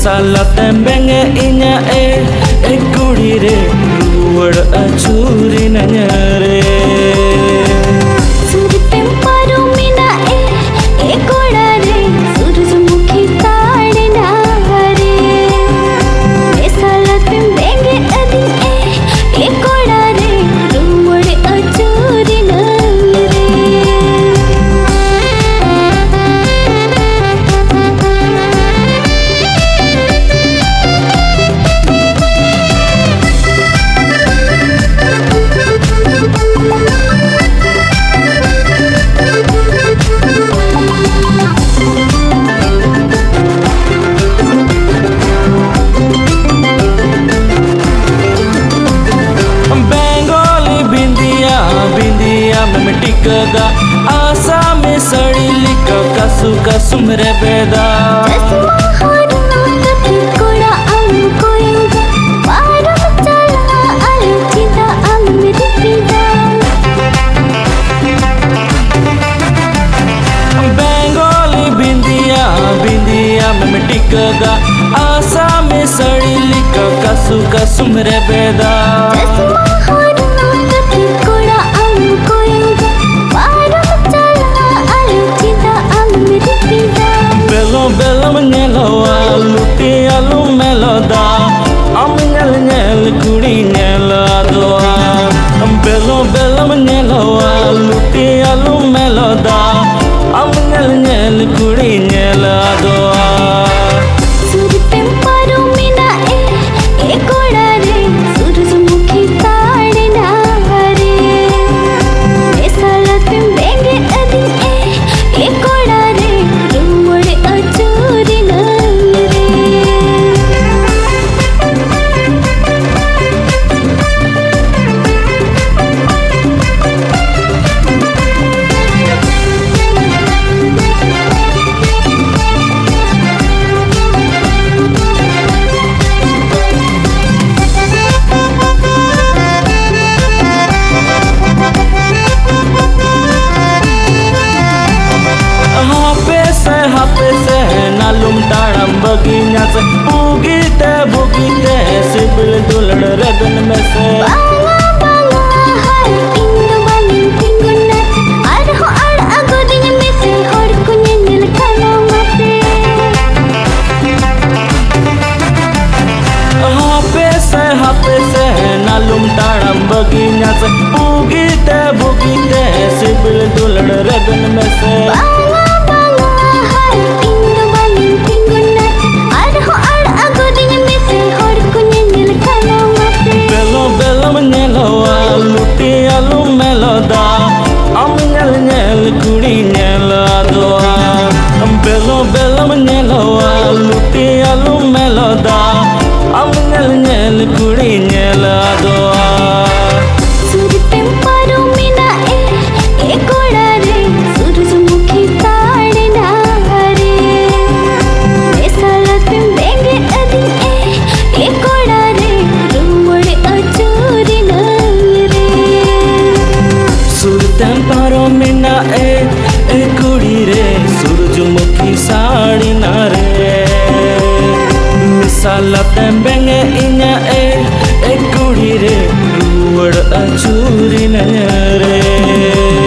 Salah tembengnya inya kuri re ruwad acuri nanyare Sur temparu mina koda re surjmukhi taade na hare Salah tembenge adi koda re ruwad acuri टिकदा आशा में सड़ी लिखा कसु कसुम रे बेदा बंगाली बिंदिया बिंदिया में टिकदा आशा में सड़ी लिखा कसु कसुम रे बेदा Belum nyeloa luti alu meloda am nyel kuri nyela doa belum nyeloa luti alu meloda am nyel kuri nyela doa Sur temparu mina koda re surjmukhi taade na hare Salah tembenge adi koda re ruwad acuri hape se nalum taram baginya se bugite sibil dulad ragan में से hape se nalum taram baginya se bugite sibil dulad ragan में से luti alu meloda am nyel kuri nyela doa belum nyeloa luti alu meloda am nyel kuri nyela doa Sur temparu mina koda re surjmukhi taade na hare Salah tembenge adi koda re ruwad acuri Sur temparu mina kuri re surjmukhi saadi na re Salah tembenge inya kuri re ruwad acuri nanyare